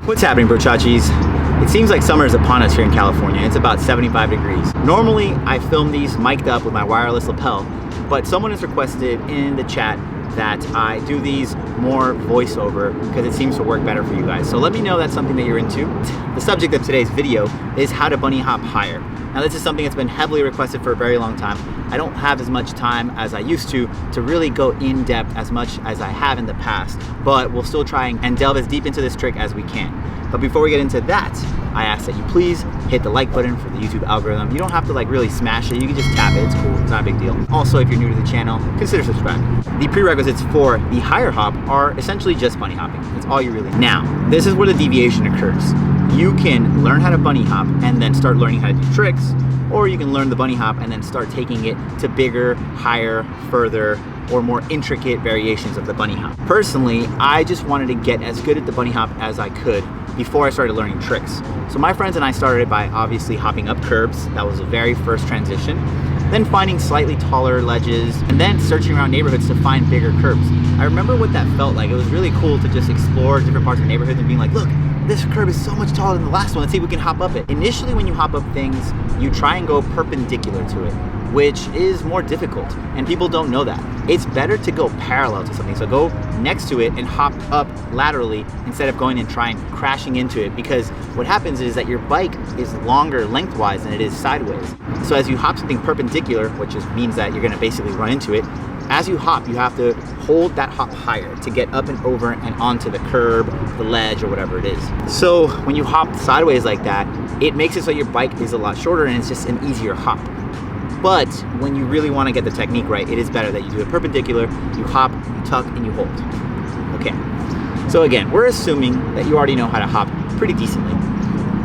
What's happening, brochachis? It seems like summer is upon us here in California. It's about 75 degrees. Normally, I film these mic'd up with my wireless lapel, but someone has requested in the chat that I do these more voiceover because it seems to work better for you guys. So let me know that's something that you're into. The subject of today's video is how to bunny hop higher. Now this is something that's been heavily requested for a very long time. I don't have as much time as I used to really go in depth as much as I have in the past, but we'll still try and delve as deep into this trick as we can. But before we get into that, I ask that you please hit the like button for the YouTube algorithm. You don't have to like really smash it, you can just tap it, it's cool, it's not a big deal. Also, if you're new to the channel, consider subscribing. The prerequisites for the higher hop are essentially just bunny hopping. That's all you really need. Now, this is where the deviation occurs. You can learn how to bunny hop and then start learning how to do tricks, or you can learn the bunny hop and then start taking it to bigger, higher, further, or more intricate variations of the bunny hop. Personally, I just wanted to get as good at the bunny hop as I could before I started learning tricks. So my friends and I started by obviously hopping up curbs. That was the very first transition. Then finding slightly taller ledges, and then searching around neighborhoods to find bigger curbs. I remember what that felt like. It was really cool to just explore different parts of the neighborhood and being like, look, this curb is so much taller than the last one. Let's see if we can hop up it. Initially, when you hop up things, you try and go perpendicular to it, which is more difficult, and people don't know that. It's better to go parallel to something. So go next to it and hop up laterally instead of going and trying crashing into it, because what happens is that your bike is longer lengthwise than it is sideways. So as you hop something perpendicular, which means that you're gonna basically run into it, as you hop, you have to hold that hop higher to get up and over and onto the curb, the ledge, or whatever it is. So when you hop sideways like that, it makes it so your bike is a lot shorter and it's just an easier hop. But when you really want to get the technique right, it is better that you do it perpendicular, you hop, you tuck, and you hold. Okay, so again, we're assuming that you already know how to hop pretty decently.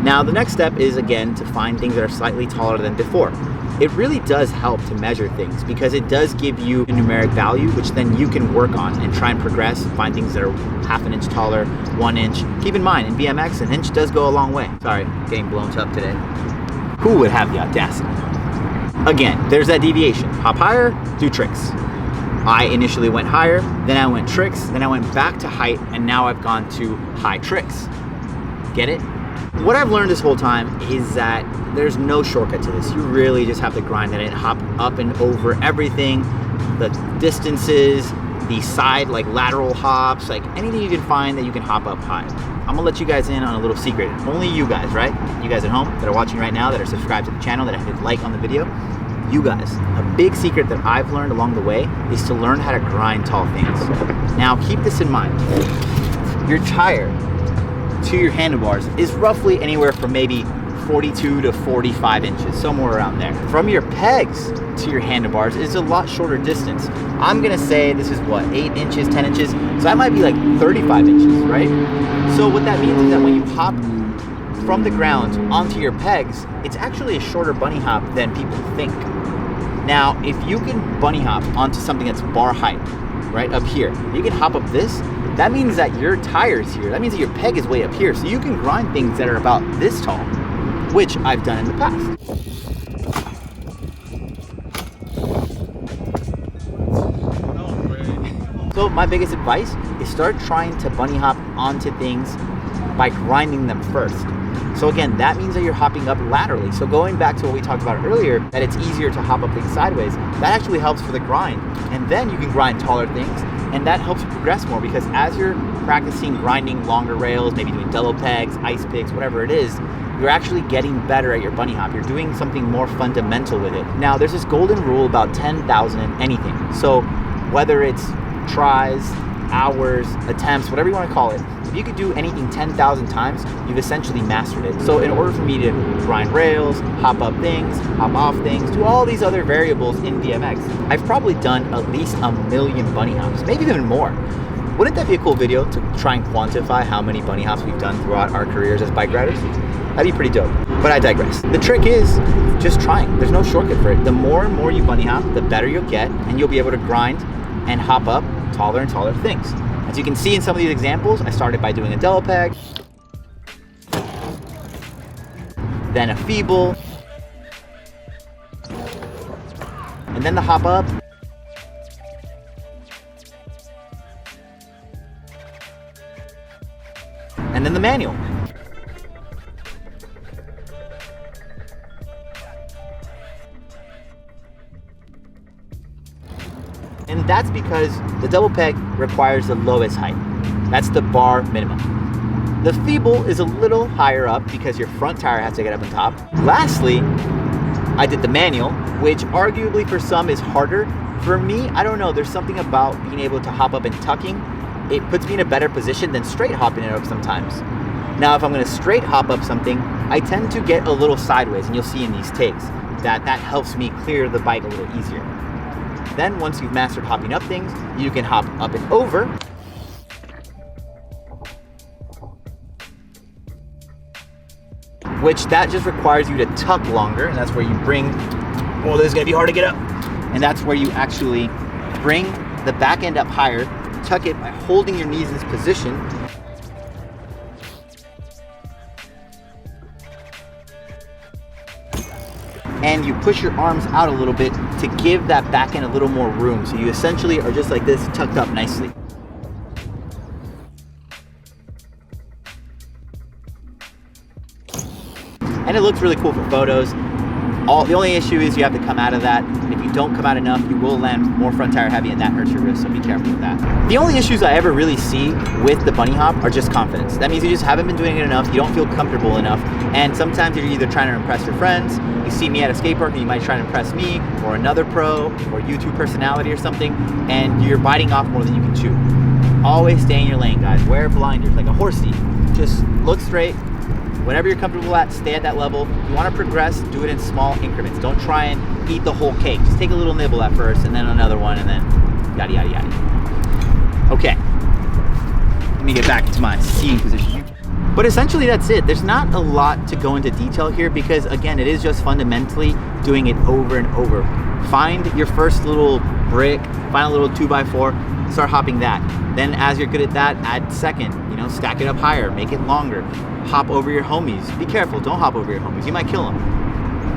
Now the next step is, again, to find things that are slightly taller than before. It really does help to measure things because it does give you a numeric value, which then you can work on and try and progress, find things that are half an inch taller, 1 inch. Keep in mind, in BMX, an inch does go a long way. Sorry, getting blown up today. Who would have the audacity? Again, there's that deviation. Hop higher, do tricks. I initially went higher, then I went tricks, then I went back to height, and now I've gone to high tricks. Get it? What I've learned this whole time is that there's no shortcut to this. You really just have to grind at it, hop up and over everything, the distances, the side, like lateral hops, like anything you can find that you can hop up high. I'm gonna let you guys in on a little secret. Only you guys, right? You guys at home that are watching right now, that are subscribed to the channel, that have hit like on the video. You guys, a big secret that I've learned along the way is to learn how to grind tall things. Now keep this in mind. Your tire to your handlebars is roughly anywhere from maybe 42 to 45 inches, somewhere around there. From your pegs to your handlebars is a lot shorter distance. I'm gonna say this is what, 8 inches, 10 inches? So that might be like 35 inches, right? So what that means is that when you hop from the ground onto your pegs, it's actually a shorter bunny hop than people think. Now, if you can bunny hop onto something that's bar height, right up here, you can hop up this, that means that your tire's here. That means that your peg is way up here. So you can grind things that are about this tall, which I've done in the past. So my biggest advice is start trying to bunny hop onto things by grinding them first. So again, that means that you're hopping up laterally. So going back to what we talked about earlier, that it's easier to hop up things sideways, that actually helps for the grind. And then you can grind taller things, and that helps you progress more, because as you're practicing grinding longer rails, maybe doing double pegs, ice picks, whatever it is, you're actually getting better at your bunny hop. You're doing something more fundamental with it. Now, there's this golden rule about 10,000 in anything. So whether it's tries, hours, attempts, whatever you want to call it, if you could do anything 10,000 times, you've essentially mastered it. So in order for me to grind rails, hop up things, hop off things, do all these other variables in BMX, I've probably done at least 1 million bunny hops, maybe even more. Wouldn't that be a cool video to try and quantify how many bunny hops we've done throughout our careers as bike riders? That'd be pretty dope, but I digress. The trick is just trying. There's no shortcut for it. The more and more you bunny hop, the better you'll get, and you'll be able to grind and hop up taller and taller things. As you can see in some of these examples, I started by doing a double peg, then a feeble, and then the hop up, and then the manual. And that's because the double peg requires the lowest height. That's the bar minimum. The feeble is a little higher up because your front tire has to get up on top. Lastly, I did the manual, which arguably for some is harder. For me, I don't know, there's something about being able to hop up and tucking. It puts me in a better position than straight hopping it up sometimes. Now, if I'm gonna straight hop up something, I tend to get a little sideways, and you'll see in these takes that helps me clear the bike a little easier. Then once you've mastered hopping up things, you can hop up and over. Which that just requires you to tuck longer, and that's where you bring, oh, this is gonna be hard to get up. And that's where you actually bring the back end up higher, tuck it by holding your knees in this position. And you push your arms out a little bit to give that back end a little more room. So you essentially are just like this, tucked up nicely. And it looks really cool for photos. The only issue is you have to come out of that. And if you don't come out enough, you will land more front tire heavy, and that hurts your wrist, so be careful with that. The only issues I ever really see with the bunny hop are just confidence. That means you just haven't been doing it enough, you don't feel comfortable enough, and sometimes you're either trying to impress your friends, you see me at a skate park and you might try to impress me, or another pro, or YouTube personality or something, and you're biting off more than you can chew. Always stay in your lane, guys. Wear blinders like a horsey. Just look straight. Whatever you're comfortable at, stay at that level. If you want to progress, do it in small increments. Don't try and eat the whole cake. Just take a little nibble at first, and then another one, and then yada, yada, yada. Okay, let me get back to my skiing position. But essentially that's it. There's not a lot to go into detail here because, again, it is just fundamentally doing it over and over. Find your first little brick, find a little 2x4, start hopping that. Then as you're good at that, add second, stack it up higher, make it longer. Hop over your homies. Be careful, don't hop over your homies. You might kill them.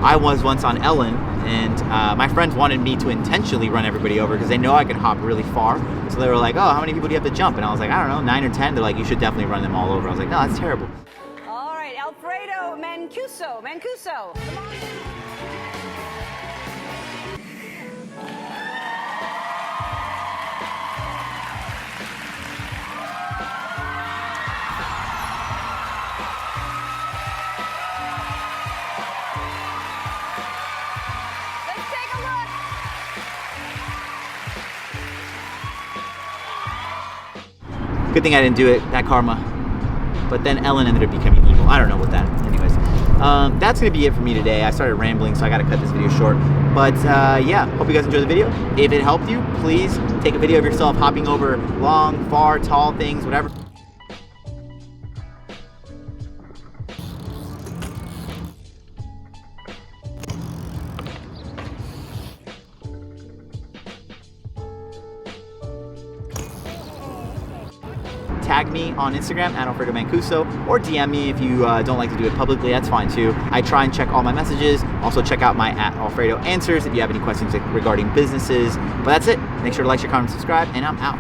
I was once on Ellen, and my friends wanted me to intentionally run everybody over because they know I can hop really far. So they were like, oh, how many people do you have to jump? And I was like, I don't know, 9 or 10. They're like, you should definitely run them all over. I was like, no, that's terrible. All right, Alfredo Mancuso. Come on. Good thing I didn't do it, that karma. But then Ellen ended up becoming evil. I don't know what that, anyways. That's gonna be it for me today. I started rambling, so I gotta cut this video short. But yeah, hope you guys enjoyed the video. If it helped you, please take a video of yourself hopping over long, far, tall things, whatever. Tag me on Instagram at Alfredo Mancuso, or DM me if you don't like to do it publicly. That's fine too. I try and check all my messages. Also check out my at Alfredo Answers if you have any questions regarding businesses. But that's it. Make sure to like, share, comment, subscribe, and I'm out.